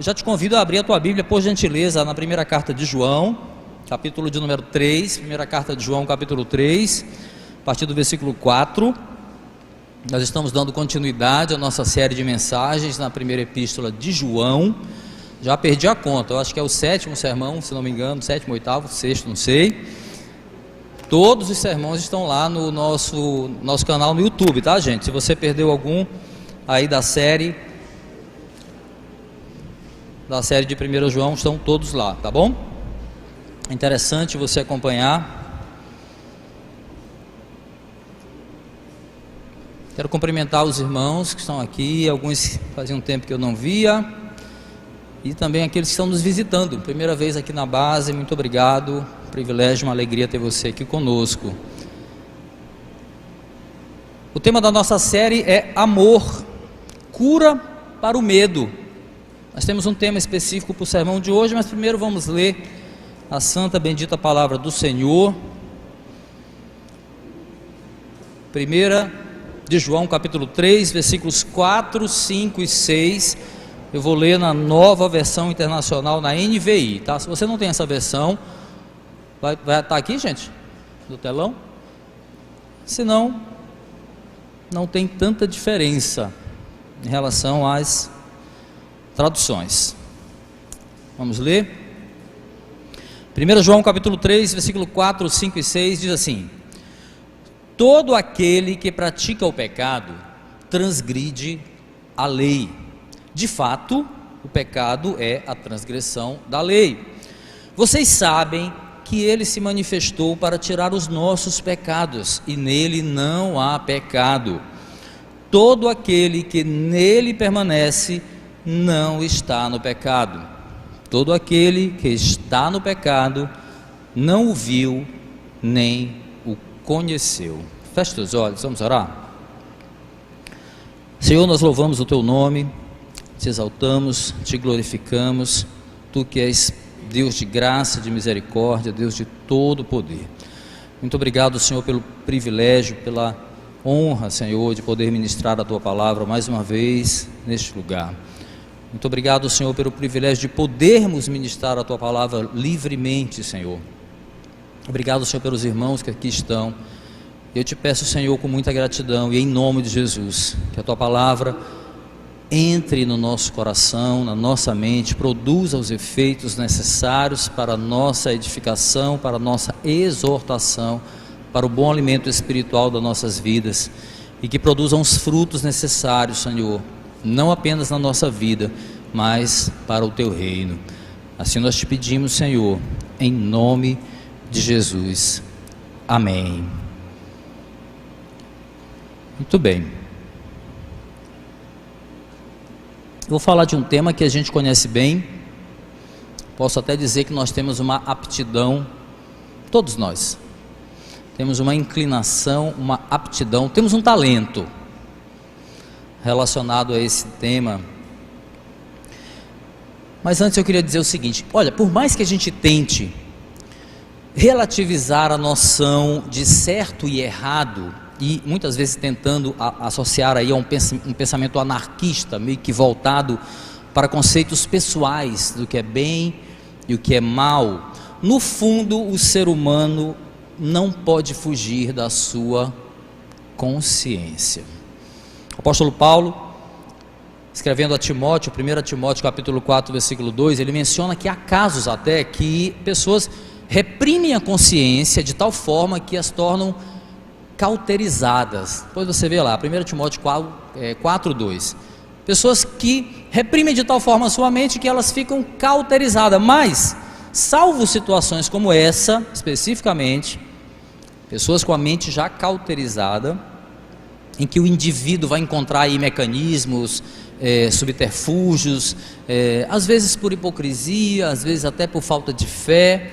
Já te convido a abrir a tua Bíblia, por gentileza, na primeira carta de João, capítulo de número 3, primeira carta de João, capítulo 3, a partir do versículo 4. Nós estamos dando continuidade à nossa série de mensagens na primeira epístola de João. Já perdi a conta, eu acho que é o 7º sermão, se não me engano, 7º, 8º, 6º, não sei. Todos os sermões estão lá no nosso canal no YouTube, tá, gente? Se você perdeu algum aí da série de 1 João, estão todos lá, tá bom? É interessante você acompanhar. Quero cumprimentar os irmãos que estão aqui, alguns fazia um tempo que eu não via, e também aqueles que estão nos visitando, primeira vez aqui na base. Muito obrigado, privilégio, uma alegria ter você aqui conosco. O tema da nossa série é amor, cura para o medo. Nós temos um tema específico para o sermão de hoje, mas primeiro vamos ler a santa bendita palavra do Senhor. 1 de João capítulo 3, versículos 4, 5 e 6, eu vou ler na Nova Versão Internacional, na NVI, tá? Se você não tem essa versão, vai estar aqui, gente, no telão? Senão, não tem tanta diferença em relação às traduções. Vamos ler? 1 João capítulo 3, versículo 4, 5 e 6 diz assim: todo aquele que pratica o pecado transgride a lei. De fato, o pecado é a transgressão da lei. Vocês sabem que ele se manifestou para tirar os nossos pecados, e nele não há pecado. Todo aquele que nele permanece não está no pecado. Todo aquele que está no pecado não o viu nem o conheceu. Feche os olhos, vamos orar. Senhor, nós louvamos o teu nome, te exaltamos, te glorificamos, tu que és Deus de graça, de misericórdia, Deus de todo poder. Muito obrigado, Senhor, pelo privilégio, pela honra, Senhor, de poder ministrar a tua palavra mais uma vez neste lugar. Muito obrigado, Senhor, pelo privilégio de podermos ministrar a tua palavra livremente, Senhor. Obrigado, Senhor, pelos irmãos que aqui estão. Eu te peço, Senhor, com muita gratidão e em nome de Jesus, que a tua palavra entre no nosso coração, na nossa mente, produza os efeitos necessários para a nossa edificação, para a nossa exortação, para o bom alimento espiritual das nossas vidas, e que produzam os frutos necessários, Senhor, não apenas na nossa vida, mas para o teu reino. Assim nós te pedimos, Senhor, em nome de Jesus. Amém. Muito bem. Eu vou falar de um tema que a gente conhece bem. Posso até dizer que nós temos uma aptidão, todos nós temos uma inclinação, uma aptidão, temos um talento relacionado a esse tema. Mas antes eu queria dizer o seguinte: olha, por mais que a gente tente relativizar a noção de certo e errado, e muitas vezes tentando associar aí a um pensamento anarquista, meio que voltado para conceitos pessoais do que é bem e o que é mal, no fundo o ser humano não pode fugir da sua consciência. O apóstolo Paulo, escrevendo a Timóteo, 1 Timóteo capítulo 4, versículo 2, ele menciona que há casos até que pessoas reprimem a consciência de tal forma que as tornam cauterizadas. Depois você vê lá, 1 Timóteo 4, 2. Pessoas que reprimem de tal forma a sua mente que elas ficam cauterizadas. Mas, salvo situações como essa, especificamente, pessoas com a mente já cauterizada, em que o indivíduo vai encontrar aí mecanismos, subterfúgios, às vezes por hipocrisia, às vezes até por falta de fé.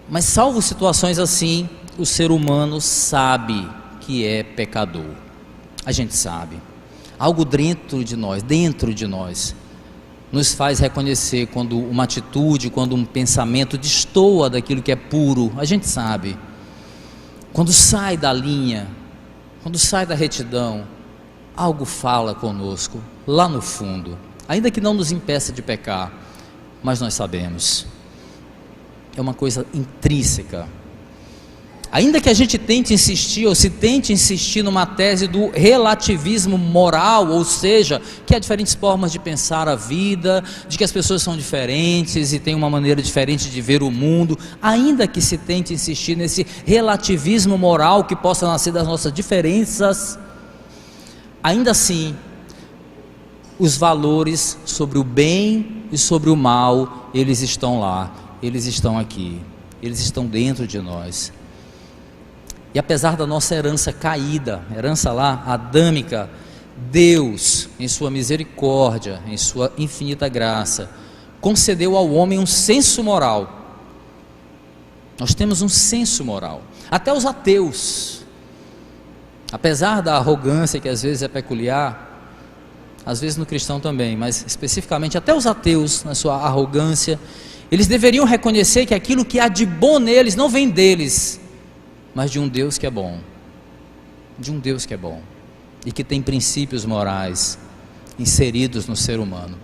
Mas salvo situações assim, o ser humano sabe que é pecador. A gente sabe. Algo dentro de nós, nos faz reconhecer quando uma atitude, quando um pensamento destoa daquilo que é puro. A gente sabe. Quando sai da linha, quando sai da retidão, algo fala conosco lá no fundo. ainda que não nos impeça de pecar, mas nós sabemos, é uma coisa intrínseca. Ainda que a gente tente insistir, ou se tente insistir numa tese do relativismo moral, ou seja, que há diferentes formas de pensar a vida, de que as pessoas são diferentes e têm uma maneira diferente de ver o mundo, ainda que se tente insistir nesse relativismo moral que possa nascer das nossas diferenças, ainda assim, os valores sobre o bem e sobre o mal, eles estão lá, eles estão aqui, eles estão dentro de nós. E apesar da nossa herança caída, herança lá adâmica, Deus, em sua misericórdia, em sua infinita graça, concedeu ao homem um senso moral. Nós temos um senso moral. Até os ateus, apesar da arrogância que às vezes é peculiar, às vezes no cristão também, mas especificamente até os ateus, na sua arrogância, eles deveriam reconhecer que aquilo que há de bom neles não vem deles, mas de um Deus que é bom, de um Deus que é bom, e que tem princípios morais inseridos no ser humano.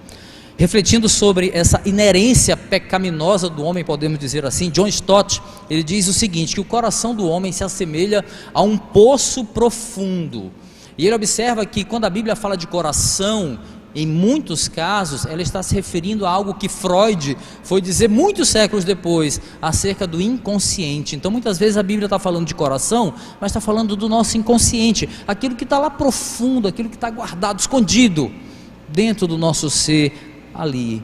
Refletindo sobre essa inerência pecaminosa do homem, podemos dizer assim, John Stott, ele diz o seguinte, que o coração do homem se assemelha a um poço profundo, e ele observa que quando a Bíblia fala de coração, em muitos casos, ela está se referindo a algo que Freud foi dizer muitos séculos depois, acerca do inconsciente. Então muitas vezes a Bíblia está falando de coração, mas está falando do nosso inconsciente, aquilo que está lá profundo, aquilo que está guardado, escondido, dentro do nosso ser, ali.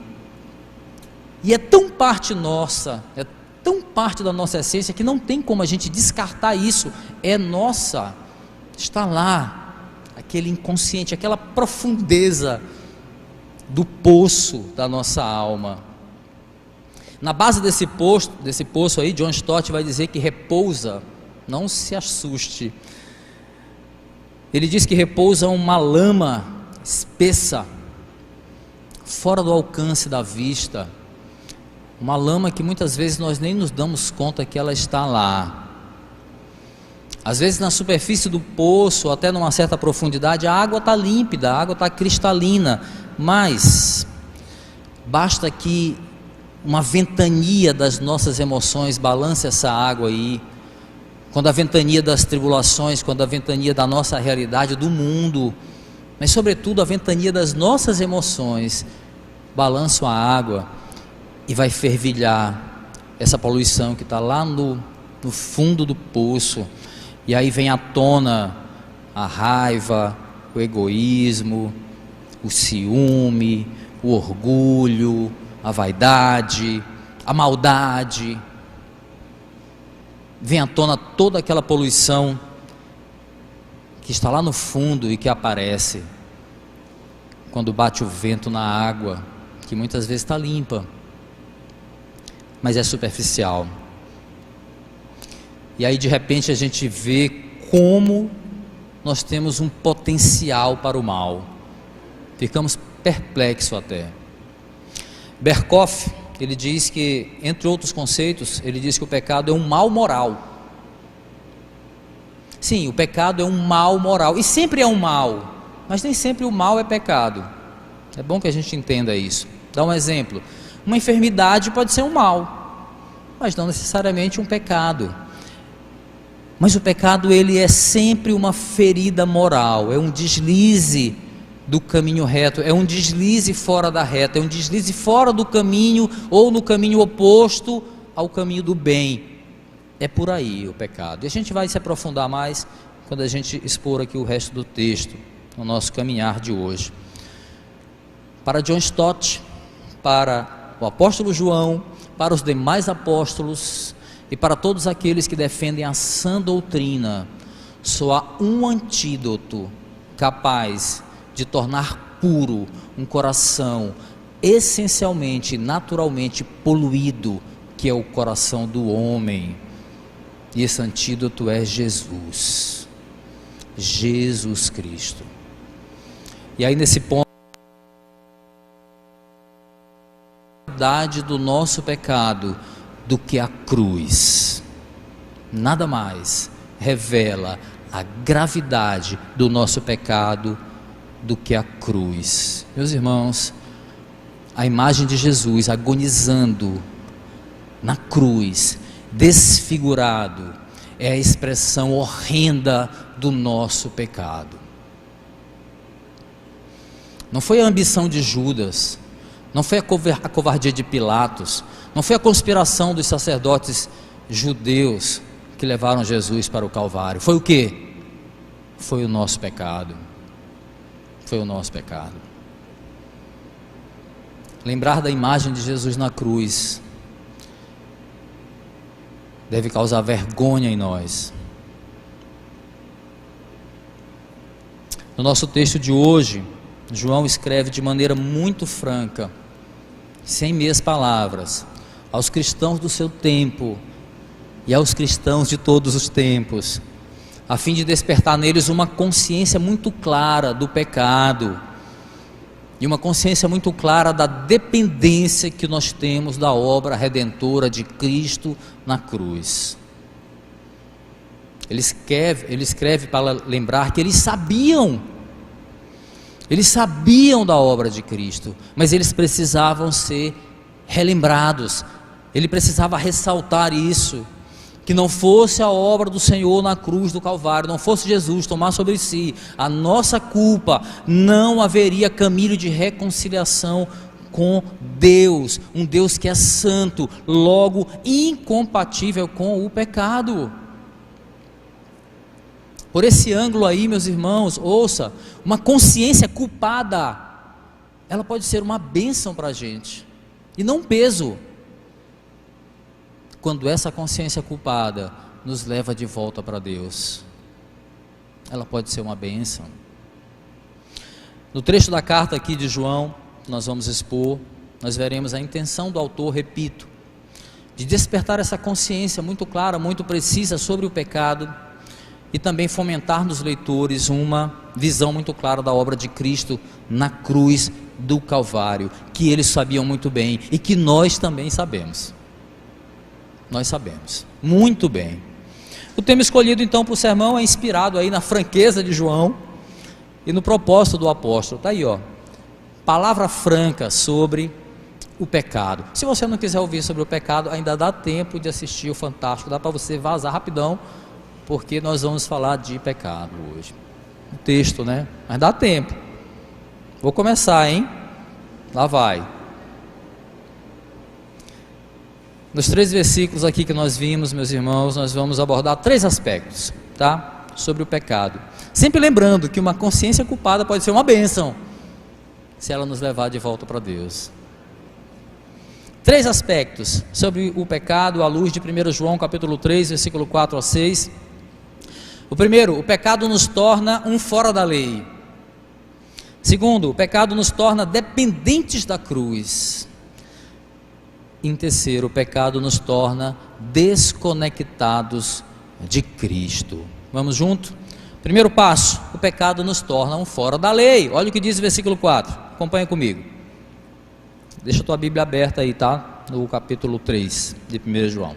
E é tão parte nossa, é tão parte da nossa essência, que não tem como a gente descartar isso, é nossa, está lá, aquele inconsciente, aquela profundeza do poço da nossa alma. Na base desse poço aí, John Stott vai dizer que repousa, não se assuste, ele diz que repousa uma lama espessa, fora do alcance da vista, uma lama que muitas vezes nós nem nos damos conta que ela está lá. Às vezes na superfície do poço, até numa certa profundidade, a água está límpida, a água está cristalina, mas basta que uma ventania das nossas emoções balance essa água aí, quando a ventania das tribulações, quando a ventania da nossa realidade, do mundo, mas sobretudo a ventania das nossas emoções, balançam a água e vai fervilhar essa poluição que está lá no fundo do poço. E aí vem à tona a raiva, o egoísmo, o ciúme, o orgulho, a vaidade, a maldade. Vem à tona toda aquela poluição que está lá no fundo e que aparece quando bate o vento na água, que muitas vezes está limpa, mas é superficial. E aí de repente a gente vê como nós temos um potencial para o mal. Ficamos perplexos até. Berkhoff, ele diz que, entre outros conceitos, ele diz que o pecado é um mal moral. Sim, o pecado é um mal moral, e sempre é um mal, mas nem sempre o mal é pecado. É bom que a gente entenda isso. Dá um exemplo, uma enfermidade pode ser um mal, mas não necessariamente um pecado. Mas o pecado, ele é sempre uma ferida moral, é um deslize do caminho reto, é um deslize fora da reta, é um deslize fora do caminho, ou no caminho oposto ao caminho do bem. É por aí o pecado. E a gente vai se aprofundar mais quando a gente expor aqui o resto do texto, no nosso caminhar de hoje. Para John Stott, para o apóstolo João, para os demais apóstolos, e para todos aqueles que defendem a sã doutrina, só há um antídoto capaz de tornar puro um coração essencialmente, naturalmente poluído, que é o coração do homem. E esse antídoto é Jesus, Jesus Cristo. E aí nesse ponto, a verdade do nosso pecado do que a cruz, nada mais revela a gravidade do nosso pecado do que a cruz. Meus irmãos, a imagem de Jesus agonizando na cruz, desfigurado, é a expressão horrenda do nosso pecado. Não foi a ambição de Judas, não foi a covardia de Pilatos, não foi a conspiração dos sacerdotes judeus que levaram Jesus para o Calvário. Foi o quê? Foi o nosso pecado. Foi o nosso pecado. Lembrar da imagem de Jesus na cruz deve causar vergonha em nós. No nosso texto de hoje, João escreve de maneira muito franca, sem meias palavras, aos cristãos do seu tempo e aos cristãos de todos os tempos, a fim de despertar neles uma consciência muito clara do pecado e uma consciência muito clara da dependência que nós temos da obra redentora de Cristo na cruz. Ele escreve para lembrar que eles sabiam da obra de Cristo, mas eles precisavam ser relembrados. Ele precisava ressaltar isso, que não fosse a obra do Senhor na cruz do Calvário, não fosse Jesus tomar sobre si a nossa culpa, não haveria caminho de reconciliação com Deus, um Deus que é santo, logo incompatível com o pecado. Por esse ângulo aí, meus irmãos, ouça, uma consciência culpada, ela pode ser uma bênção para a gente, e não um peso, quando essa consciência culpada nos leva de volta para Deus. Ela pode ser uma bênção. No trecho da carta aqui de João, nós vamos expor, nós veremos a intenção do autor, repito, de despertar essa consciência muito clara, muito precisa sobre o pecado, e também fomentar nos leitores uma visão muito clara da obra de Cristo na cruz do Calvário, que eles sabiam muito bem e que nós também sabemos. Nós sabemos muito bem. O tema escolhido então para o sermão é inspirado aí na franqueza de João e no propósito do apóstolo. Está aí, ó, palavra franca sobre o pecado. Se você não quiser ouvir sobre o pecado, ainda dá tempo de assistir o Fantástico, dá para você vazar rapidão, porque nós vamos falar de pecado hoje. O texto, né? Mas dá tempo. Vou começar, hein? Lá vai. Nos 3 versículos aqui que nós vimos, meus irmãos, nós vamos abordar 3 aspectos, tá? Sobre o pecado. Sempre lembrando que uma consciência culpada pode ser uma bênção, se ela nos levar de volta para Deus. 3 aspectos sobre o pecado à luz de 1 João capítulo 3, versículo 4 a 6. O primeiro, o pecado nos torna um fora da lei. Segundo, o pecado nos torna dependentes da cruz. Em terceiro, o pecado nos torna desconectados de Cristo. Vamos junto? Primeiro passo, o pecado nos torna um fora da lei. Olha o que diz o versículo 4, acompanha comigo. Deixa a tua Bíblia aberta aí, tá? No capítulo 3 de 1 João.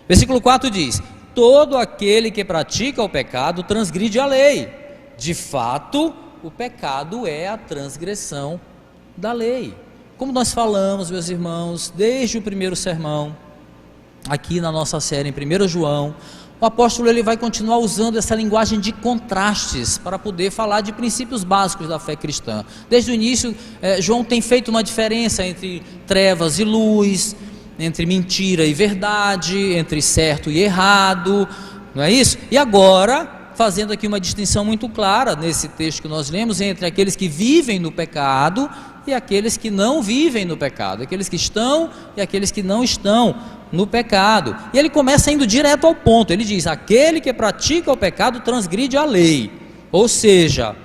Versículo 4 diz: todo aquele que pratica o pecado transgride a lei. De fato, o pecado é a transgressão da lei. Como nós falamos, meus irmãos, desde o primeiro sermão, aqui na nossa série em 1 João, o apóstolo ele vai continuar usando essa linguagem de contrastes para poder falar de princípios básicos da fé cristã. Desde o início, João tem feito uma diferença entre trevas e luz, entre mentira e verdade, entre certo e errado, não é isso? E agora, fazendo aqui uma distinção muito clara nesse texto que nós lemos, entre aqueles que vivem no pecado e aqueles que não vivem no pecado, aqueles que estão e aqueles que não estão no pecado. E ele começa indo direto ao ponto, ele diz: aquele que pratica o pecado transgride a lei. Ou seja,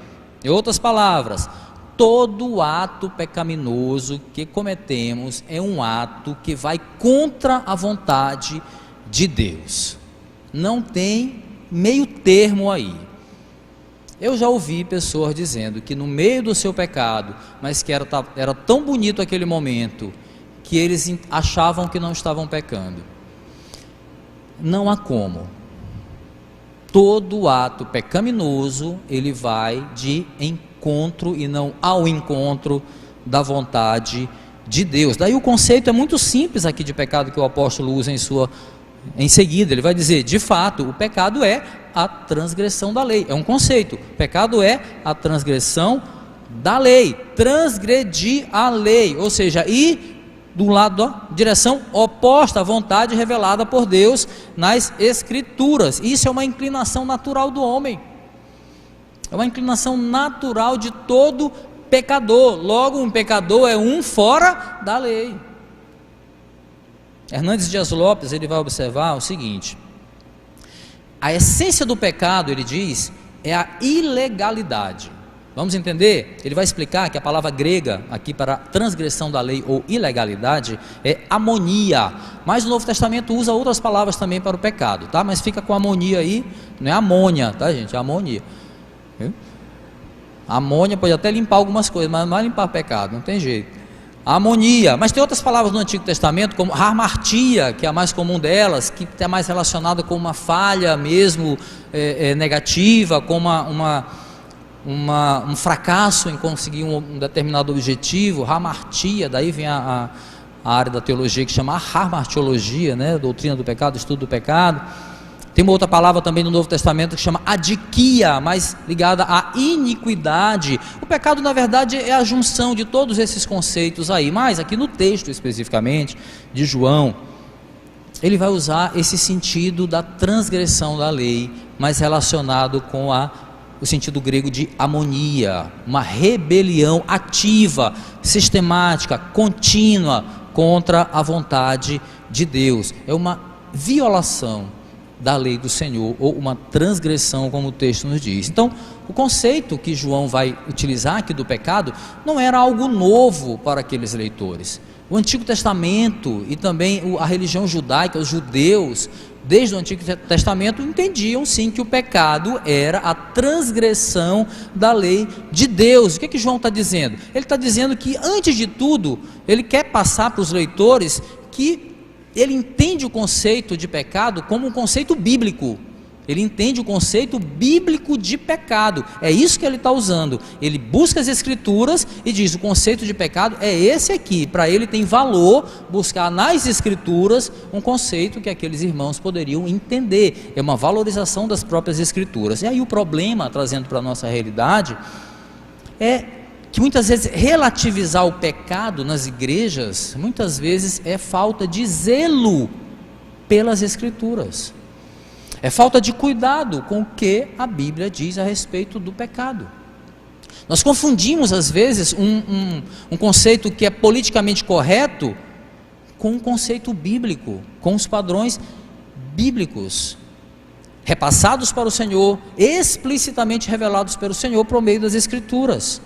em outras palavras, todo ato pecaminoso que cometemos é um ato que vai contra a vontade de Deus. Não tem meio termo aí. Eu já ouvi pessoas dizendo que no meio do seu pecado, mas que era tão bonito aquele momento, que eles achavam que não estavam pecando. Não há como. Todo ato pecaminoso, ele vai de encontro e não ao encontro da vontade de Deus. Daí o conceito é muito simples aqui de pecado que o apóstolo usa em seguida. Ele vai dizer, de fato, o pecado é a transgressão da lei. É um conceito. Pecado é a transgressão da lei. Transgredir a lei, ou seja, ir do lado da direção oposta à vontade revelada por Deus nas Escrituras. Isso é uma inclinação natural do homem. É uma inclinação natural de todo pecador. Logo, um pecador é um fora da lei. Hernandes Dias Lopes, ele vai observar o seguinte: a essência do pecado, ele diz, é a ilegalidade. Vamos entender? Ele vai explicar que a palavra grega aqui para transgressão da lei ou ilegalidade é amonia, mas o Novo Testamento usa outras palavras também para o pecado, tá? Mas fica com amonia aí, não é amônia, tá, gente? É amonia. Viu? Amônia pode até limpar algumas coisas, mas não vai limpar pecado, não tem jeito. Amonia, mas tem outras palavras no Antigo Testamento, como hamartia, que é a mais comum delas, que é mais relacionada com uma falha mesmo negativa, com um fracasso em conseguir um determinado objetivo. Hamartia, daí vem a área da teologia que chama hamartiologia, né? Doutrina do pecado, estudo do pecado. Tem uma outra palavra também no Novo Testamento que chama adiquia, mais ligada à iniquidade. O pecado, na verdade, é a junção de todos esses conceitos aí, mas aqui no texto especificamente de João, ele vai usar esse sentido da transgressão da lei, mas relacionado com o sentido grego de amonia, uma rebelião ativa, sistemática, contínua contra a vontade de Deus. É uma violação da lei do Senhor, ou uma transgressão, como o texto nos diz. Então, o conceito que João vai utilizar aqui do pecado não era algo novo para aqueles leitores. O Antigo Testamento e também a religião judaica, os judeus, desde o Antigo Testamento, entendiam sim que o pecado era a transgressão da lei de Deus. O que João está dizendo? Ele está dizendo que, antes de tudo, ele quer passar para os leitores que ele entende o conceito de pecado como um conceito bíblico. Ele entende o conceito bíblico de pecado. É isso que ele está usando. Ele busca as Escrituras e diz: o conceito de pecado é esse aqui. Para ele tem valor buscar nas Escrituras um conceito que aqueles irmãos poderiam entender. É uma valorização das próprias Escrituras. E aí o problema, trazendo para a nossa realidade, é que muitas vezes relativizar o pecado nas igrejas, muitas vezes é falta de zelo pelas Escrituras. É falta de cuidado com o que a Bíblia diz a respeito do pecado. Nós confundimos às vezes um conceito que é politicamente correto com um conceito bíblico, com os padrões bíblicos, repassados para o Senhor, explicitamente revelados pelo Senhor por meio das Escrituras.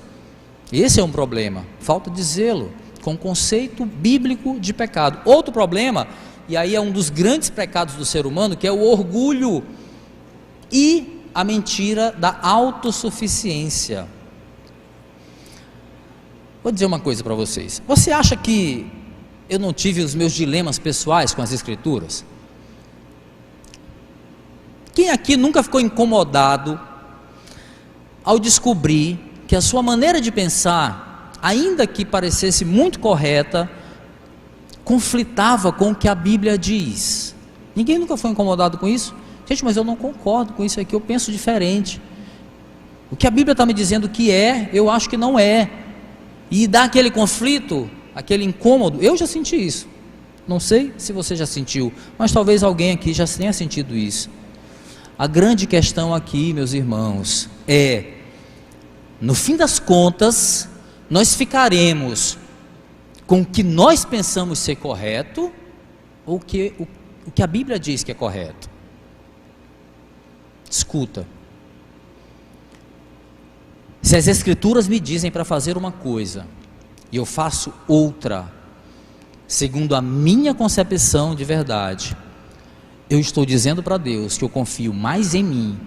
Esse é um problema, falta de zelo com o conceito bíblico de pecado. Outro problema, e aí é um dos grandes pecados do ser humano, que é o orgulho e a mentira da autossuficiência. Vou dizer uma coisa para vocês: você acha que eu não tive os meus dilemas pessoais com as Escrituras? Quem aqui nunca ficou incomodado ao descobrir que a sua maneira de pensar, ainda que parecesse muito correta, conflitava com o que a Bíblia diz? Ninguém nunca foi incomodado com isso? Gente, mas eu não concordo com isso aqui, eu penso diferente. O que a Bíblia está me dizendo que é, eu acho que não é. E dá aquele conflito, aquele incômodo. Eu já senti isso. Não sei se você já sentiu, mas talvez alguém aqui já tenha sentido isso. A grande questão aqui, meus irmãos, é: no fim das contas, nós ficaremos com o que nós pensamos ser correto, ou o que a Bíblia diz que é correto? Escuta, se as Escrituras me dizem para fazer uma coisa, e eu faço outra, segundo a minha concepção de verdade, eu estou dizendo para Deus que eu confio mais em mim,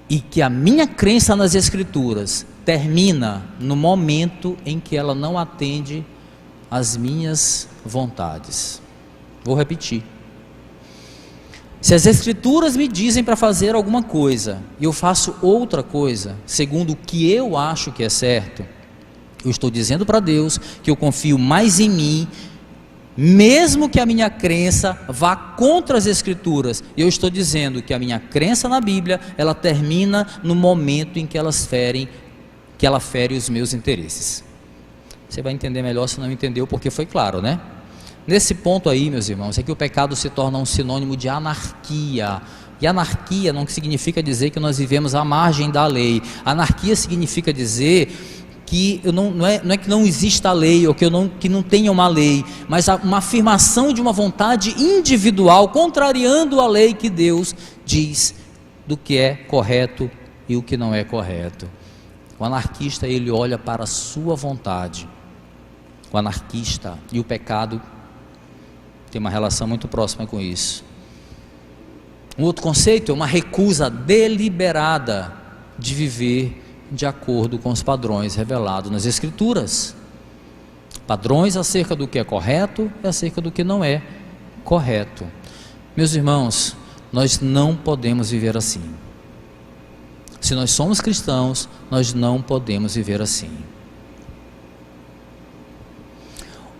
e que a minha crença nas Escrituras termina no momento em que ela não atende às minhas vontades. Vou repetir: se as Escrituras me dizem para fazer alguma coisa, e eu faço outra coisa, segundo o que eu acho que é certo, Eu estou dizendo para Deus que eu confio mais em mim, mesmo que a minha crença vá contra as Escrituras. Eu estou dizendo que a minha crença na Bíblia, ela termina no momento em que ela fere os meus interesses. Você vai entender melhor se não entendeu, porque foi claro, né? Nesse ponto aí, meus irmãos, é que o pecado se torna um sinônimo de anarquia. E anarquia não significa dizer que nós vivemos à margem da lei. Anarquia significa dizer que não é que não exista a lei, ou que não tenha uma lei, mas uma afirmação de uma vontade individual, contrariando a lei que Deus diz do que é correto e o que não é correto. O anarquista, ele olha para a sua vontade. O anarquista e o pecado tem uma relação muito próxima com isso. Um outro conceito é uma recusa deliberada de viver de acordo com os padrões revelados nas Escrituras. Padrões acerca do que é correto e acerca do que não é correto. Meus irmãos, nós não podemos viver assim. Se nós somos cristãos, nós não podemos viver assim.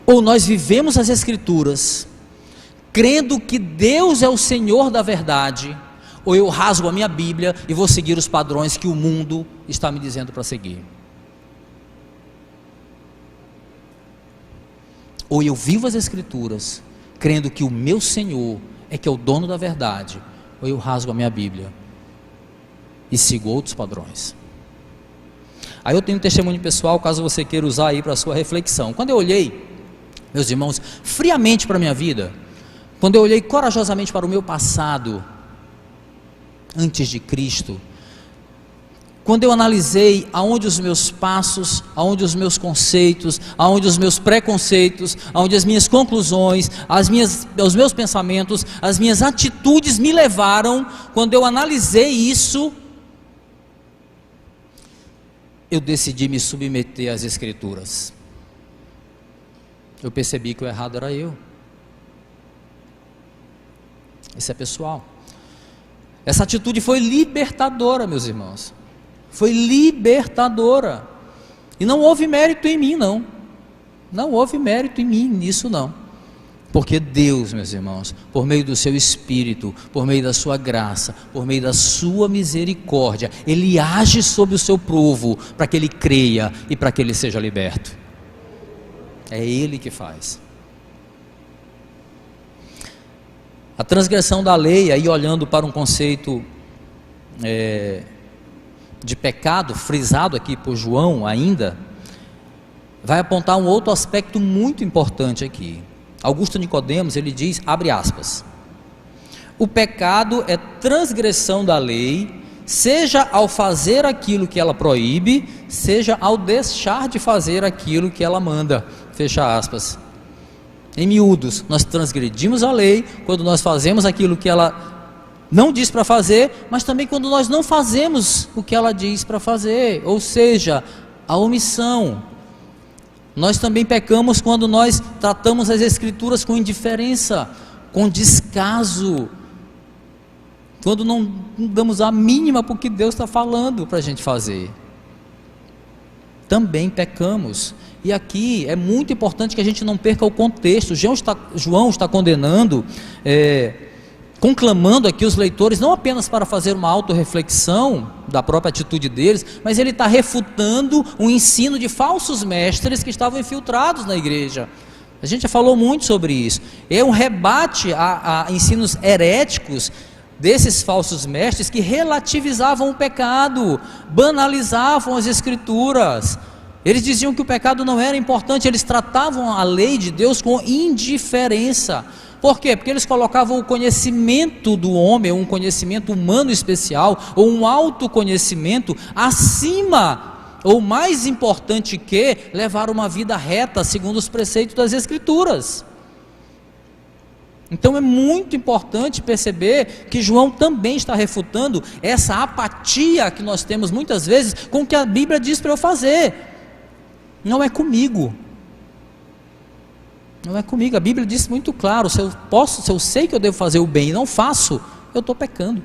Ou nós vivemos as Escrituras, crendo que Deus é o Senhor da verdade, ou eu rasgo a minha Bíblia e vou seguir os padrões que o mundo está me dizendo para seguir. Ou eu vivo as Escrituras, crendo que o meu Senhor é que é o dono da verdade, ou eu rasgo a minha Bíblia e sigo outros padrões. Aí eu tenho um testemunho pessoal, caso você queira usar aí para a sua reflexão. Quando eu olhei, meus irmãos, friamente para a minha vida, quando eu olhei corajosamente para o meu passado, antes de Cristo, quando eu analisei aonde os meus passos, aonde os meus conceitos, aonde os meus preconceitos, aonde as minhas conclusões, os meus pensamentos, as minhas atitudes me levaram, quando eu analisei isso, eu decidi me submeter às Escrituras. Eu percebi que o errado era eu. Isso é pessoal. Essa atitude foi libertadora, meus irmãos. Foi libertadora. E não houve mérito em mim, não. Não houve mérito em mim nisso, não. Porque Deus, meus irmãos, por meio do seu Espírito, por meio da sua graça, por meio da sua misericórdia, Ele age sobre o seu povo para que ele creia e para que ele seja liberto. É Ele que faz. A transgressão da lei, aí olhando para um conceito de pecado, frisado aqui por João ainda, vai apontar um outro aspecto muito importante aqui. Augusto Nicodemos, ele diz, abre aspas, o pecado é transgressão da lei, seja ao fazer aquilo que ela proíbe, seja ao deixar de fazer aquilo que ela manda, fecha aspas. Em miúdos, nós transgredimos a lei quando nós fazemos aquilo que ela não diz para fazer, mas também quando nós não fazemos o que ela diz para fazer, ou seja, a omissão. Nós também pecamos quando nós tratamos as Escrituras com indiferença, com descaso, quando não damos a mínima para o que Deus está falando para a gente fazer. Também pecamos. E aqui é muito importante que a gente não perca o contexto. João está condenando, conclamando aqui os leitores, não apenas para fazer uma autorreflexão da própria atitude deles, mas ele está refutando o ensino de falsos mestres que estavam infiltrados na igreja. A gente já falou muito sobre isso. É um rebate a ensinos heréticos desses falsos mestres que relativizavam o pecado, banalizavam as Escrituras. Eles diziam que o pecado não era importante, eles tratavam a lei de Deus com indiferença. Por quê? Porque eles colocavam o conhecimento do homem, um conhecimento humano especial, ou um autoconhecimento, acima, ou mais importante que levar uma vida reta, segundo os preceitos das Escrituras. Então é muito importante perceber que João também está refutando essa apatia que nós temos muitas vezes com o que a Bíblia diz para eu fazer. Não é comigo. Não é comigo. A Bíblia diz muito claro, se eu sei que eu devo fazer o bem e não faço, eu estou pecando.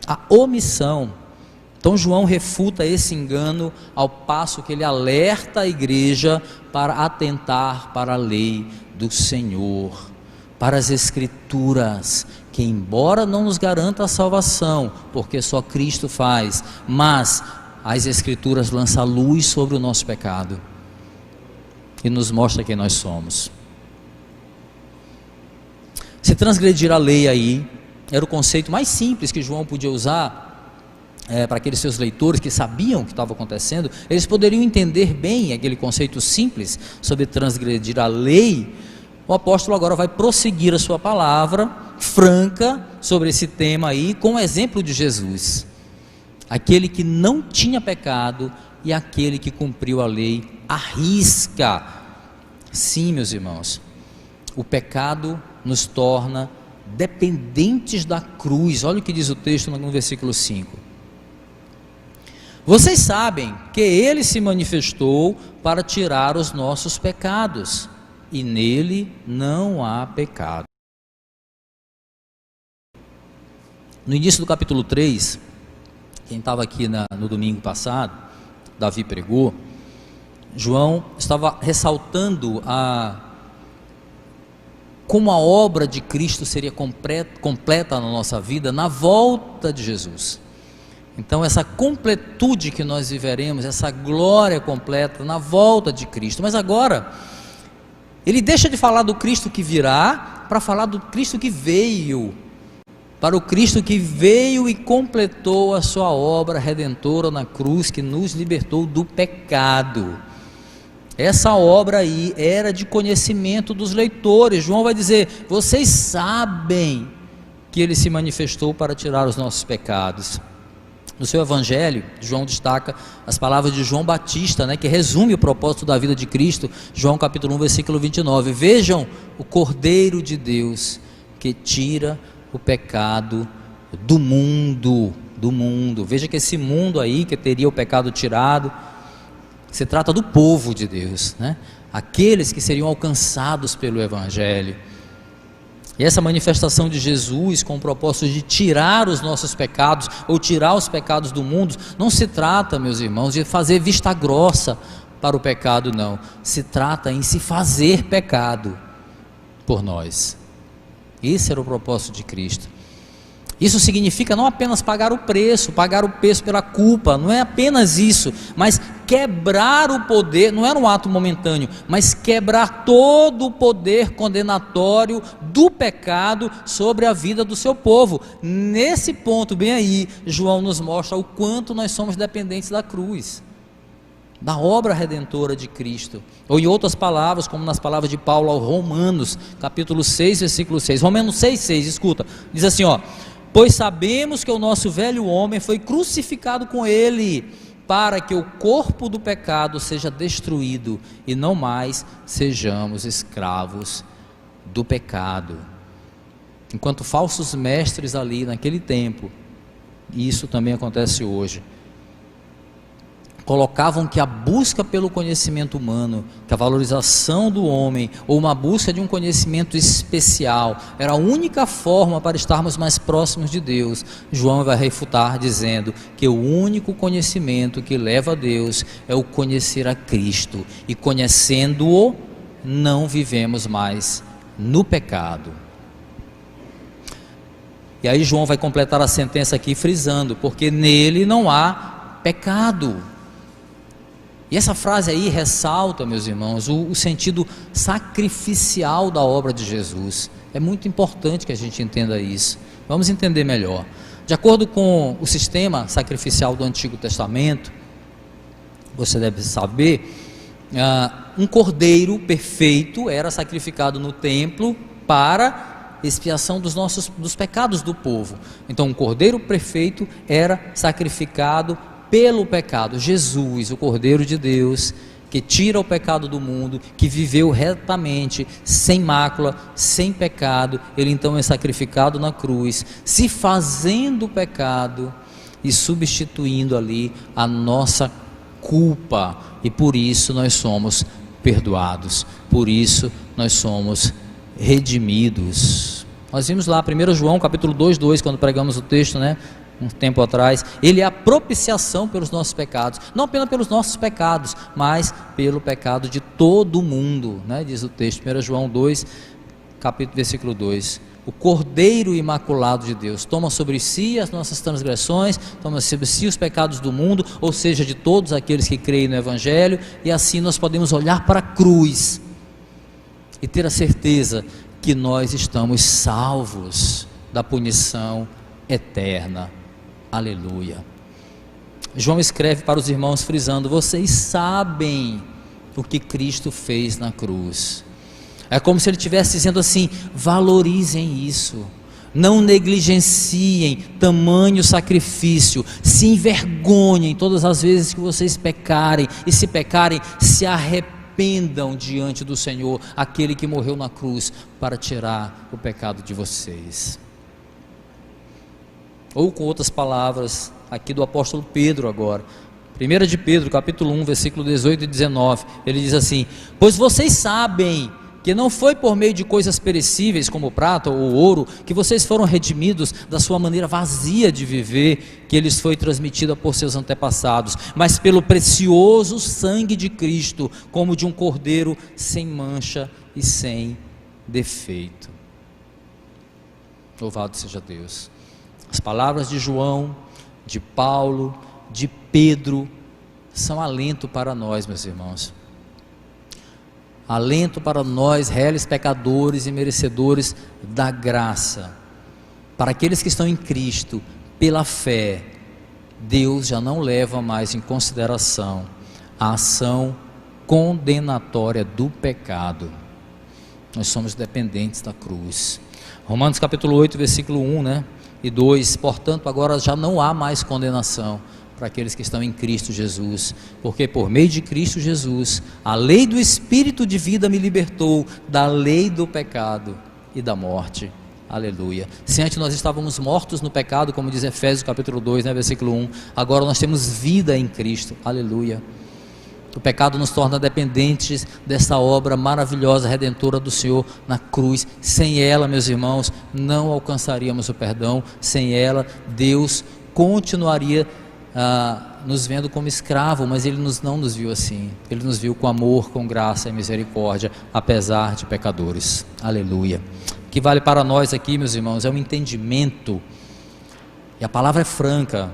A omissão Então João refuta esse engano ao passo que ele alerta a igreja para atentar para a lei do Senhor, para as Escrituras, que embora não nos garanta a salvação, porque só Cristo faz, mas as Escrituras lançam luz sobre o nosso pecado e nos mostra quem nós somos. Se transgredir a lei aí, era o conceito mais simples que João podia usar para aqueles seus leitores que sabiam o que estava acontecendo. Eles poderiam entender bem aquele conceito simples sobre transgredir a lei. O apóstolo agora vai prosseguir a sua palavra franca sobre esse tema aí, com o exemplo de Jesus, aquele que não tinha pecado e aquele que cumpriu a lei à risca. Sim, meus irmãos, o pecado nos torna dependentes da cruz. Olha o que diz o texto no versículo 5. Vocês sabem que ele se manifestou para tirar os nossos pecados, e nele não há pecado. No início do capítulo 3, quem estava aqui no domingo passado, Davi pregou, João estava ressaltando como a obra de Cristo seria completa na nossa vida na volta de Jesus. Então essa completude que nós viveremos, essa glória completa na volta de Cristo. Mas agora ele deixa de falar do Cristo que virá para falar do Cristo que veio, para o Cristo que veio e completou a sua obra redentora na cruz, que nos libertou do pecado. Essa obra aí era de conhecimento dos leitores. João vai dizer: vocês sabem que ele se manifestou para tirar os nossos pecados. No seu evangelho, João destaca as palavras de João Batista, que resume o propósito da vida de Cristo. João capítulo 1, versículo 29. Vejam o Cordeiro de Deus que tira o pecado do mundo. Veja que esse mundo aí que teria o pecado tirado, se trata do povo de Deus, aqueles que seriam alcançados pelo evangelho. E essa manifestação de Jesus com o propósito de tirar os nossos pecados, ou tirar os pecados do mundo, não se trata, meus irmãos, de fazer vista grossa para o pecado, não. Se trata em se fazer pecado por nós. Esse era o propósito de Cristo. Isso significa não apenas pagar o preço pela culpa, não é apenas isso, mas quebrar o poder, não era um ato momentâneo, mas quebrar todo o poder condenatório do pecado sobre a vida do seu povo. Nesse ponto bem aí, João nos mostra o quanto nós somos dependentes da cruz, da obra redentora de Cristo, ou em outras palavras, como nas palavras de Paulo aos Romanos, capítulo 6, versículo 6, Romanos 6,6, escuta, diz assim, pois sabemos que o nosso velho homem foi crucificado com ele, para que o corpo do pecado seja destruído, e não mais sejamos escravos do pecado. Enquanto falsos mestres ali naquele tempo, e isso também acontece hoje, colocavam que a busca pelo conhecimento humano, que a valorização do homem, ou uma busca de um conhecimento especial, era a única forma para estarmos mais próximos de Deus. João vai refutar dizendo que o único conhecimento que leva a Deus é o conhecer a Cristo, e conhecendo-o, não vivemos mais no pecado. E aí João vai completar a sentença aqui frisando, porque nele não há pecado. E essa frase aí ressalta, meus irmãos, o sentido sacrificial da obra de Jesus. É muito importante que a gente entenda isso. Vamos entender melhor. De acordo com o sistema sacrificial do Antigo Testamento, você deve saber, um cordeiro perfeito era sacrificado no templo para expiação dos pecados do povo. Então um cordeiro perfeito era sacrificado pelo pecado. Jesus, o Cordeiro de Deus, que tira o pecado do mundo, que viveu retamente, sem mácula, sem pecado, ele então é sacrificado na cruz, se fazendo pecado e substituindo ali a nossa culpa, e por isso nós somos perdoados, por isso nós somos redimidos. Nós vimos lá 1 João capítulo 2,2, quando pregamos o texto, um tempo atrás. Ele é a propiciação pelos nossos pecados, não apenas pelos nossos pecados, mas pelo pecado de todo mundo, né? Diz o texto, 1 João 2, versículo 2. O Cordeiro Imaculado de Deus toma sobre si as nossas transgressões, toma sobre si os pecados do mundo, ou seja, de todos aqueles que creem no Evangelho, e assim nós podemos olhar para a cruz e ter a certeza que nós estamos salvos da punição eterna. Aleluia. João escreve para os irmãos frisando: vocês sabem o que Cristo fez na cruz. É como se ele estivesse dizendo assim: valorizem isso, não negligenciem tamanho sacrifício, se envergonhem todas as vezes que vocês pecarem, e se pecarem, se arrependam diante do Senhor, aquele que morreu na cruz para tirar o pecado de vocês. Ou com outras palavras, aqui do apóstolo Pedro agora, 1 de Pedro, capítulo 1, versículo 18 e 19, ele diz assim: pois vocês sabem que não foi por meio de coisas perecíveis como prata ou ouro que vocês foram redimidos da sua maneira vazia de viver, que lhes foi transmitida por seus antepassados, mas pelo precioso sangue de Cristo, como de um cordeiro sem mancha e sem defeito. Louvado seja Deus. As palavras de João, de Paulo, de Pedro são alento para nós, meus irmãos. Alento para nós, réis pecadores e merecedores da graça. Para aqueles que estão em Cristo, pela fé, Deus já não leva mais em consideração a ação condenatória do pecado. Nós somos dependentes da cruz. Romanos capítulo 8, versículo 1, e 2, portanto agora já não há mais condenação para aqueles que estão em Cristo Jesus, porque por meio de Cristo Jesus, a lei do Espírito de vida me libertou da lei do pecado e da morte. Aleluia. Se antes nós estávamos mortos no pecado, como diz Efésios capítulo 2, versículo 1, agora nós temos vida em Cristo. Aleluia. O pecado nos torna dependentes dessa obra maravilhosa, redentora do Senhor na cruz. Sem ela, meus irmãos, não alcançaríamos o perdão. Sem ela, Deus continuaria nos vendo como escravo, mas Ele não nos viu assim. Ele nos viu com amor, com graça e misericórdia, apesar de pecadores. Aleluia. O que vale para nós aqui, meus irmãos, é um entendimento, e a palavra é franca,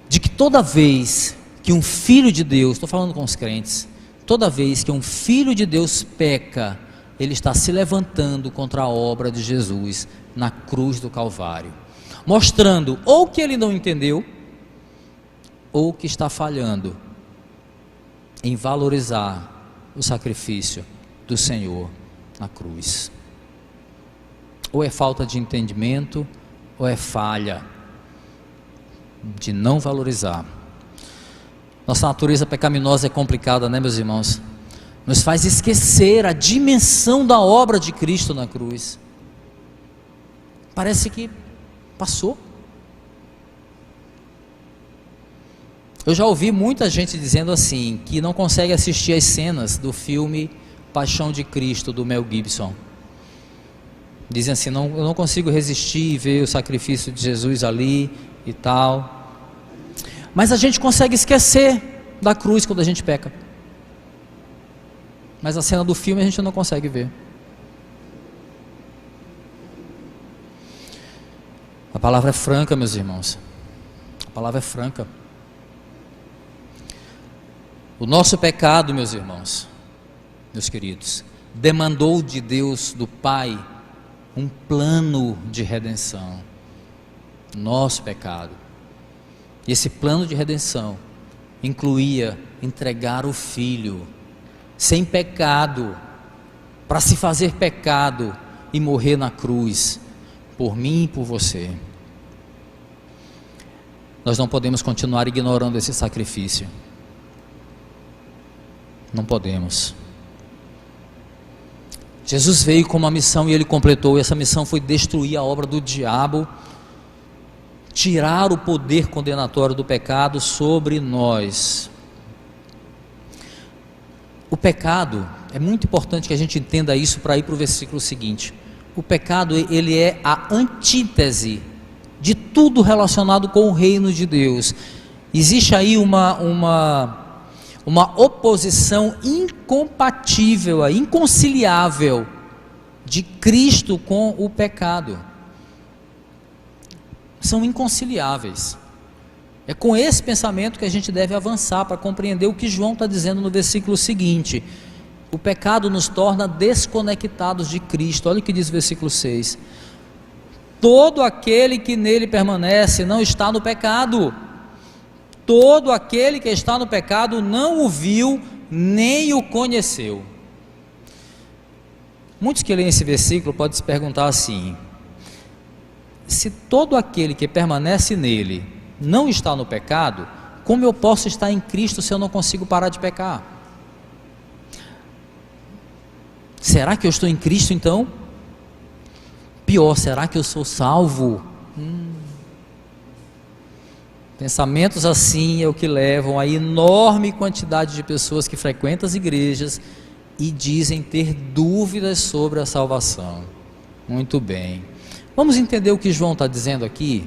de que toda vez que um filho de Deus, estou falando com os crentes, toda vez que um filho de Deus peca, ele está se levantando contra a obra de Jesus na cruz do Calvário, mostrando ou que ele não entendeu, ou que está falhando em valorizar o sacrifício do Senhor na cruz. Ou é falta de entendimento, ou é falha de não valorizar. Nossa natureza pecaminosa é complicada, meus irmãos? Nos faz esquecer a dimensão da obra de Cristo na cruz. Parece que passou. Eu já ouvi muita gente dizendo assim, que não consegue assistir as cenas do filme Paixão de Cristo, do Mel Gibson. Dizem assim, eu não consigo resistir e ver o sacrifício de Jesus ali e tal. Mas a gente consegue esquecer da cruz quando a gente peca. Mas a cena do filme a gente não consegue ver. A palavra é franca, meus irmãos. A palavra é franca. O nosso pecado, meus irmãos, meus queridos, demandou de Deus, do Pai, um plano de redenção. Nosso pecado. E esse plano de redenção incluía entregar o Filho sem pecado, para se fazer pecado e morrer na cruz, por mim e por você. Nós não podemos continuar ignorando esse sacrifício. Não podemos. Jesus veio com uma missão e Ele completou, e essa missão foi destruir a obra do diabo, tirar o poder condenatório do pecado sobre nós. O pecado, é muito importante que a gente entenda isso para ir para o versículo seguinte. O pecado, ele é a antítese de tudo relacionado com o reino de Deus. Existe aí uma oposição incompatível, inconciliável de Cristo com o pecado. São inconciliáveis. É com esse pensamento que a gente deve avançar para compreender o que João está dizendo no versículo seguinte. O pecado nos torna desconectados de Cristo. Olha o que diz o versículo 6. Todo aquele que nele permanece não está no pecado. Todo aquele que está no pecado não o viu, nem o conheceu. Muitos que leem esse versículo podem se perguntar assim: se todo aquele que permanece nele não está no pecado, como eu posso estar em Cristo se eu não consigo parar de pecar? Será que eu estou em Cristo então? Pior, será que eu sou salvo? Pensamentos assim é o que levam a enorme quantidade de pessoas que frequentam as igrejas e dizem ter dúvidas sobre a salvação. Muito bem, vamos entender o que João está dizendo aqui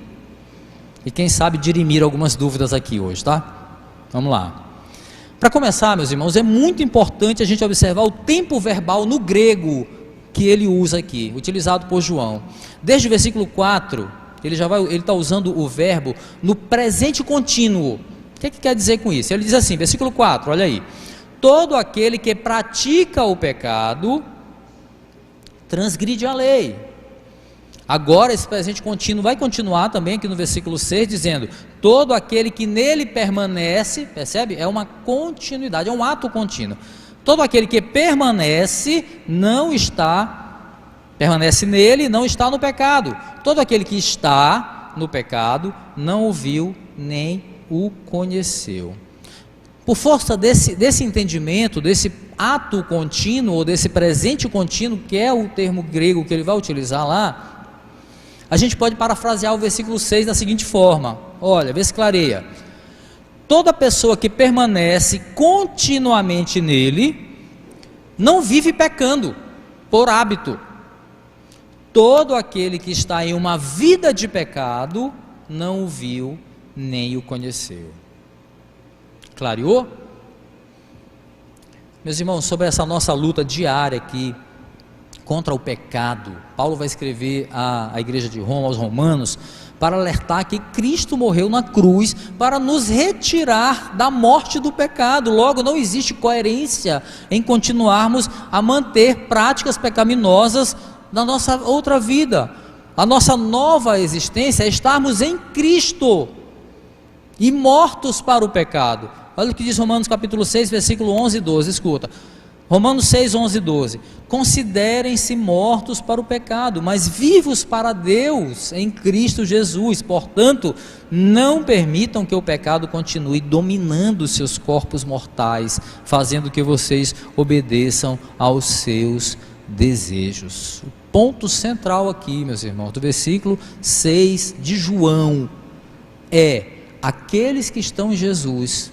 e quem sabe dirimir algumas dúvidas aqui hoje, tá? Vamos lá. Para começar, meus irmãos, é muito importante a gente observar o tempo verbal no grego que ele usa aqui, utilizado por João. Desde o versículo 4, ele está usando o verbo no presente contínuo. O que quer dizer com isso? Ele diz assim, versículo 4, olha aí: todo aquele que pratica o pecado transgride a lei. Agora esse presente contínuo vai continuar também aqui no versículo 6, dizendo: todo aquele que nele permanece, percebe? É uma continuidade, é um ato contínuo. Todo aquele que permanece nele, não está no pecado. Todo aquele que está no pecado não o viu nem o conheceu. Por força desse entendimento, desse ato contínuo, ou desse presente contínuo, que é o termo grego que ele vai utilizar lá, a gente pode parafrasear o versículo 6 da seguinte forma, olha, vê se clareia: toda pessoa que permanece continuamente nele, não vive pecando, por hábito. Todo aquele que está em uma vida de pecado, não o viu, nem o conheceu. Clareou? Meus irmãos, sobre essa nossa luta diária aqui, contra o pecado, Paulo vai escrever à igreja de Roma, aos romanos, para alertar que Cristo morreu na cruz para nos retirar da morte do pecado. Logo, não existe coerência em continuarmos a manter práticas pecaminosas na nossa outra vida. A nossa nova existência é estarmos em Cristo e mortos para o pecado. Olha o que diz Romanos capítulo 6, versículo 11 e 12, escuta. Romanos 6, 11 e 12: considerem-se mortos para o pecado, mas vivos para Deus em Cristo Jesus. Portanto, não permitam que o pecado continue dominando seus corpos mortais, fazendo que vocês obedeçam aos seus desejos. O ponto central aqui, meus irmãos, do versículo 6 de João é: aqueles que estão em Jesus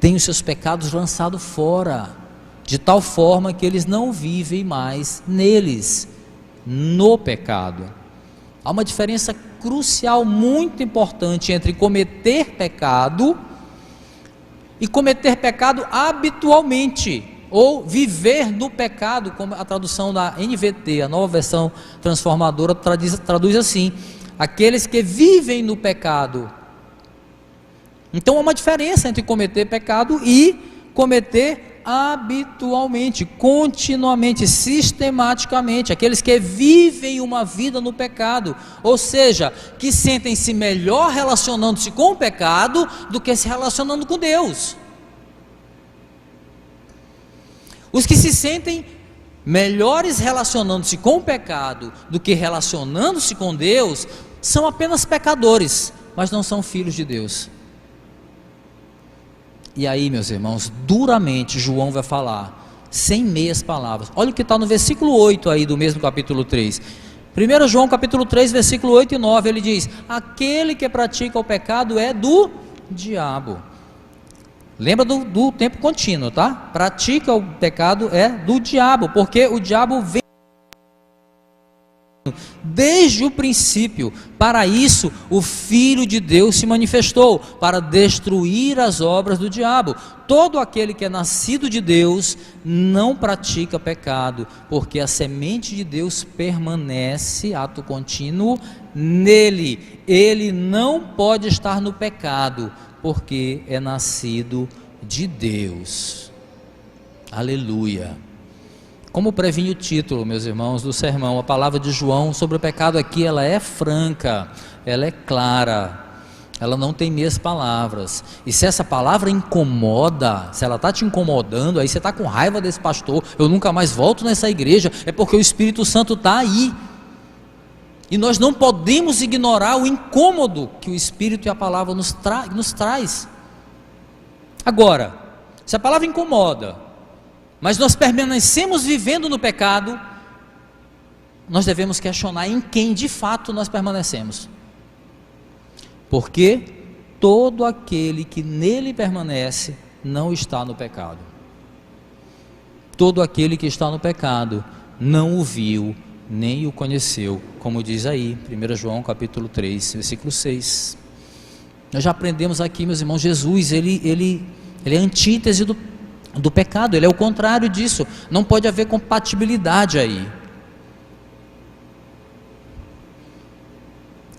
têm os seus pecados lançados fora, de tal forma que eles não vivem mais neles, no pecado. Há uma diferença crucial, muito importante, entre cometer pecado e cometer pecado habitualmente, ou viver no pecado, como a tradução da NVT, a nova versão transformadora, traduz assim: aqueles que vivem no pecado. Então há uma diferença entre cometer pecado e cometer habitualmente, continuamente, sistematicamente. Aqueles que vivem uma vida no pecado, ou seja, que sentem-se melhor relacionando-se com o pecado do que se relacionando com Deus. Os que se sentem melhores relacionando-se com o pecado do que relacionando-se com Deus são apenas pecadores, mas não são filhos de Deus. E aí, meus irmãos, duramente João vai falar, sem meias palavras. Olha o que está no versículo 8 aí do mesmo capítulo 3. 1 João capítulo 3, versículo 8 e 9, ele diz: aquele que pratica o pecado é do diabo. Lembra do tempo contínuo, tá? Pratica o pecado é do diabo, porque o diabo vem desde o princípio. Para isso, o Filho de Deus se manifestou, para destruir as obras do diabo. Todo aquele que é nascido de Deus não pratica pecado, porque a semente de Deus permanece, ato contínuo, nele. Ele não pode estar no pecado, porque é nascido de Deus. Aleluia. Como previne o título, meus irmãos, do sermão, a palavra de João sobre o pecado aqui, ela é franca, ela é clara, ela não tem meias palavras. E se essa palavra incomoda, se ela está te incomodando, aí você está com raiva desse pastor, eu nunca mais volto nessa igreja, é porque o Espírito Santo está aí. E nós não podemos ignorar o incômodo que o Espírito e a palavra nos traz. Agora, se a palavra incomoda, mas nós permanecemos vivendo no pecado, nós devemos questionar em quem de fato nós permanecemos. Porque todo aquele que nele permanece não está no pecado. Todo aquele que está no pecado não o viu, nem o conheceu, como diz aí, 1 João capítulo 3, versículo 6. Nós já aprendemos aqui, meus irmãos, Jesus, ele é a antítese do pecado, ele é o contrário disso, não pode haver compatibilidade aí.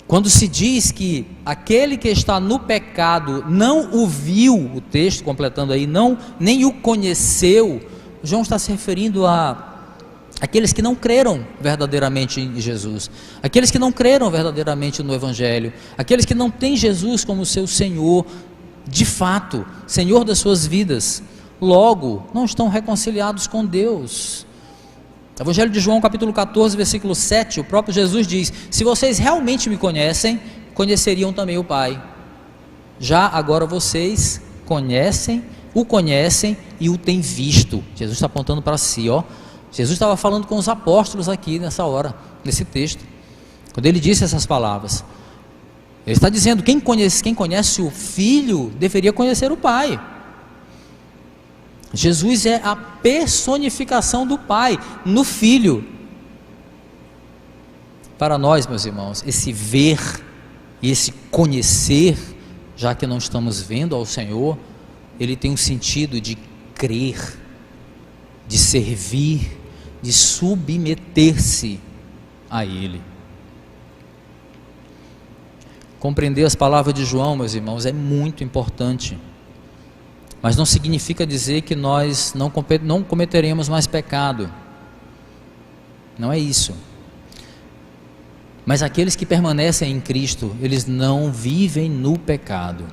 Quando se diz que aquele que está no pecado não o viu, o texto completando aí, nem o conheceu, João está se referindo a aqueles que não creram verdadeiramente em Jesus, aqueles que não creram verdadeiramente no Evangelho, aqueles que não têm Jesus como seu Senhor, de fato, Senhor das suas vidas. Logo, não estão reconciliados com Deus. Evangelho de João capítulo 14, versículo 7, o próprio Jesus diz: se vocês realmente me conhecem, conheceriam também o Pai. Já agora vocês o conhecem e o têm visto. Jesus está apontando para si, ó. Jesus estava falando com os apóstolos aqui nessa hora, nesse texto, quando ele disse essas palavras. Ele está dizendo: quem conhece o Filho, deveria conhecer o Pai. Jesus é a personificação do Pai no Filho. Para nós, meus irmãos, esse ver e esse conhecer, já que não estamos vendo ao Senhor, ele tem um sentido de crer, de servir, de submeter-se a Ele. Compreender as palavras de João, meus irmãos, é muito importante. Mas não significa dizer que nós não cometeremos mais pecado. Não é isso. Mas aqueles que permanecem em Cristo, eles não vivem no pecado.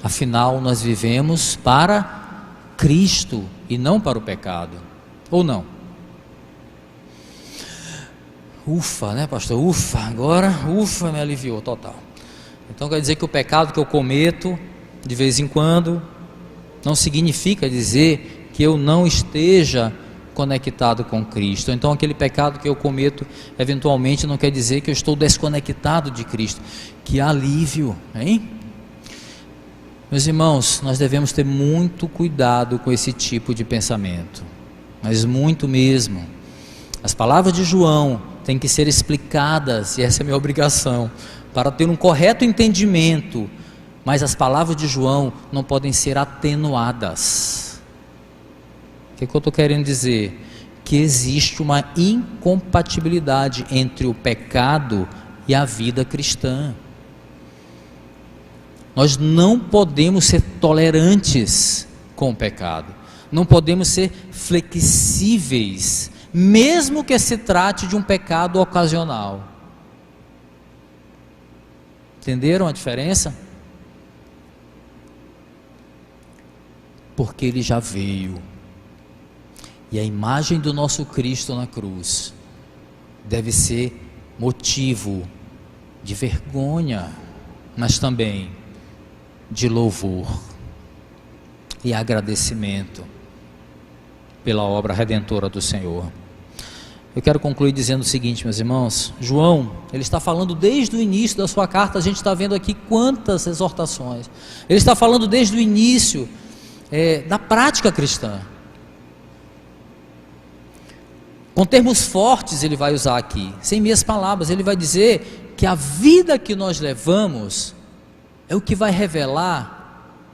Afinal, nós vivemos para Cristo e não para o pecado. Ou não? Ufa, né, pastor? Ufa, agora, me aliviou total. Então quer dizer que o pecado que eu cometo de vez em quando não significa dizer que eu não esteja conectado com Cristo. Então aquele pecado que eu cometo eventualmente não quer dizer que eu estou desconectado de Cristo. Que alívio, hein? Meus irmãos, nós devemos ter muito cuidado com esse tipo de pensamento, mas muito mesmo. As palavras de João têm que ser explicadas, e essa é a minha obrigação, para ter um correto entendimento. Mas as palavras de João não podem ser atenuadas. O que eu estou querendo dizer? Que existe uma incompatibilidade entre o pecado e a vida cristã. Nós não podemos ser tolerantes com o pecado. Não podemos ser flexíveis, mesmo que se trate de um pecado ocasional. Entenderam a diferença? Porque ele já veio, e a imagem do nosso Cristo na cruz deve ser motivo de vergonha, mas também de louvor e agradecimento pela obra redentora do Senhor. Eu quero concluir dizendo o seguinte, meus irmãos. João, ele está falando desde o início da sua carta. A gente está vendo aqui quantas exortações. Ele está falando desde o início da prática cristã. Com termos fortes ele vai usar aqui, sem meias palavras. Ele vai dizer que a vida que nós levamos é o que vai revelar,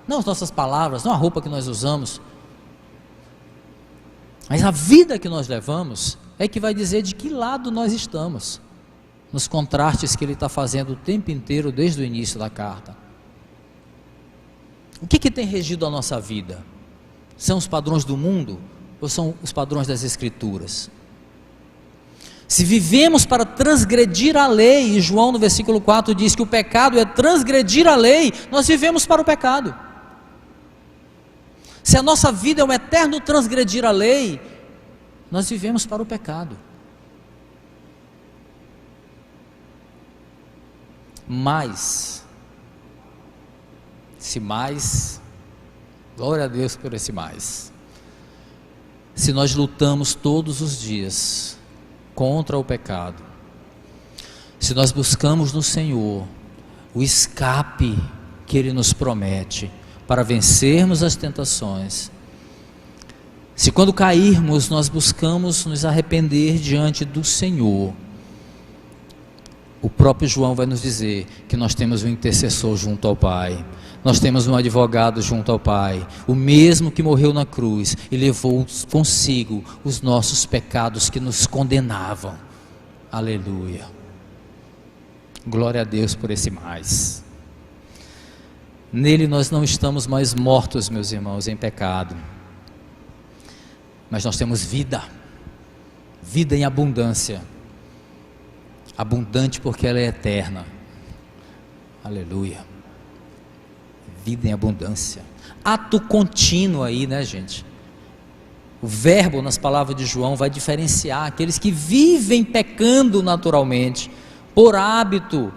não as nossas palavras, não a roupa que nós usamos, mas a vida que nós levamos é que vai dizer de que lado nós estamos, nos contrastes que ele está fazendo o tempo inteiro desde o início da carta. O que tem regido a nossa vida? São os padrões do mundo ou são os padrões das Escrituras? Se vivemos para transgredir a lei, e João no versículo 4 diz que o pecado é transgredir a lei, nós vivemos para o pecado. Se a nossa vida é um eterno transgredir a lei, nós vivemos para o pecado. Mas, glória a Deus por esse mais, se nós lutamos todos os dias contra o pecado, se nós buscamos no Senhor o escape que Ele nos promete para vencermos as tentações, se quando cairmos nós buscamos nos arrepender diante do Senhor, o próprio João vai nos dizer que nós temos um intercessor junto ao Pai, nós temos um advogado junto ao Pai, o mesmo que morreu na cruz e levou consigo os nossos pecados que nos condenavam. Aleluia, glória a Deus por esse mais. Nele nós não estamos mais mortos, meus irmãos, em pecado, mas nós temos vida em abundância, abundante porque ela é eterna. Aleluia, vida em abundância, ato contínuo aí, né, gente? O verbo nas palavras de João vai diferenciar aqueles que vivem pecando naturalmente, por hábito,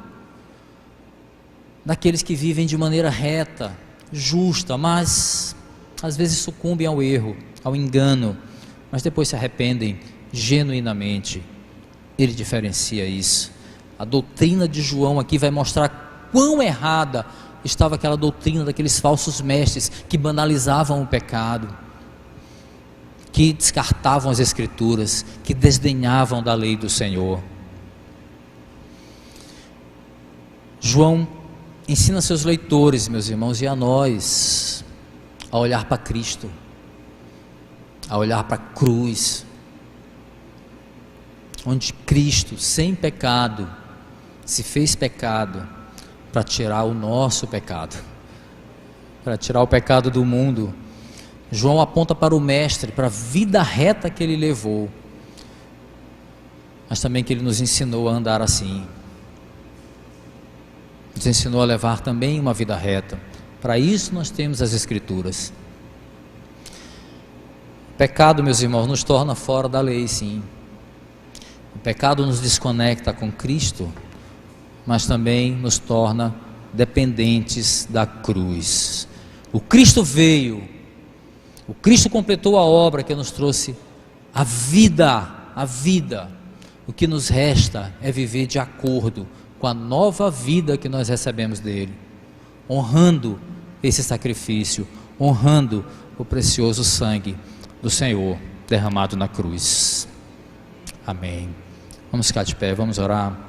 daqueles que vivem de maneira reta, justa, mas às vezes sucumbem ao erro, ao engano, mas depois se arrependem genuinamente. Ele diferencia isso. A doutrina de João aqui vai mostrar quão errada estava aquela doutrina daqueles falsos mestres que banalizavam o pecado, que descartavam as Escrituras, que desdenhavam da lei do Senhor. João ensina seus leitores, meus irmãos, e a nós, a olhar para Cristo, a olhar para a cruz, onde Cristo, sem pecado, se fez pecado para tirar o nosso pecado, para tirar o pecado do mundo. João aponta para o Mestre, para a vida reta que ele levou, mas também que ele nos ensinou a andar assim, nos ensinou a levar também uma vida reta. Para isso nós temos as Escrituras. O pecado, meus irmãos, nos torna fora da lei, sim. O pecado nos desconecta com Cristo, mas também nos torna dependentes da cruz. O Cristo veio, o Cristo completou a obra que nos trouxe a vida. O que nos resta é viver de acordo com a nova vida que nós recebemos dele, honrando esse sacrifício, honrando o precioso sangue do Senhor derramado na cruz. Amém. Vamos ficar de pé, vamos orar.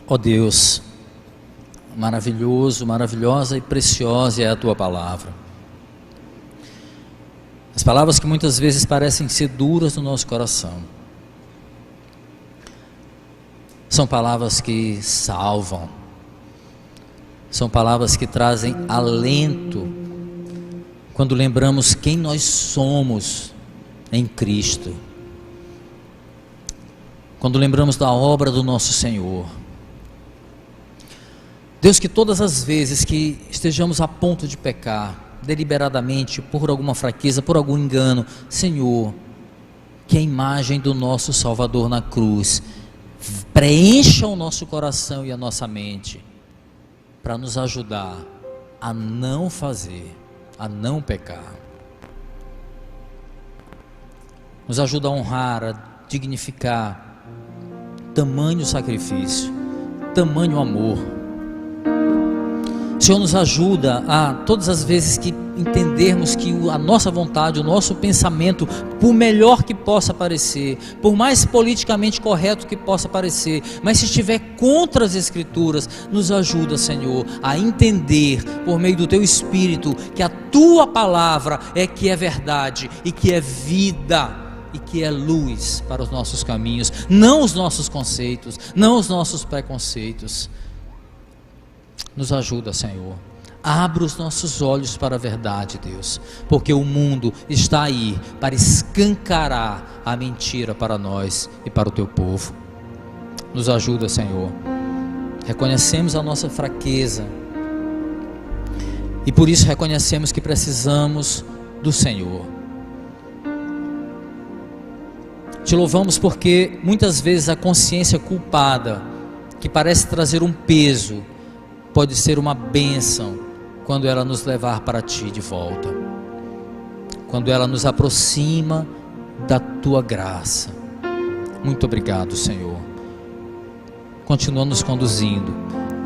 Ó Deus, maravilhoso, maravilhosa e preciosa é a Tua palavra. As palavras que muitas vezes parecem ser duras no nosso coração, são palavras que salvam, são palavras que trazem alento, quando lembramos quem nós somos em Cristo, quando lembramos da obra do nosso Senhor. Deus, que todas as vezes que estejamos a ponto de pecar, deliberadamente, por alguma fraqueza, por algum engano, Senhor, que a imagem do nosso Salvador na cruz preencha o nosso coração e a nossa mente, para nos ajudar a não fazer, a não pecar. Nos ajuda a honrar, a dignificar tamanho sacrifício, tamanho amor. O Senhor nos ajuda a, todas as vezes que entendermos que a nossa vontade, o nosso pensamento, por melhor que possa parecer, por mais politicamente correto que possa parecer, mas se estiver contra as Escrituras, nos ajuda, Senhor, a entender, por meio do Teu Espírito, que a Tua palavra é que é verdade, e que é vida, e que é luz para os nossos caminhos, não os nossos conceitos, não os nossos preconceitos. Nos ajuda, Senhor. Abra os nossos olhos para a verdade, Deus, porque o mundo está aí para escancarar a mentira para nós e para o Teu povo. Nos ajuda, Senhor. Reconhecemos a nossa fraqueza e por isso reconhecemos que precisamos do Senhor. Te louvamos porque muitas vezes a consciência culpada, que parece trazer um peso, pode ser uma bênção quando ela nos levar para Ti de volta, quando ela nos aproxima da Tua graça. Muito obrigado, Senhor. Continua nos conduzindo,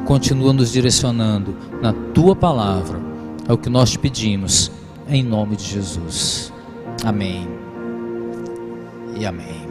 continua nos direcionando na Tua palavra. É o que nós te pedimos, em nome de Jesus. Amém e amém.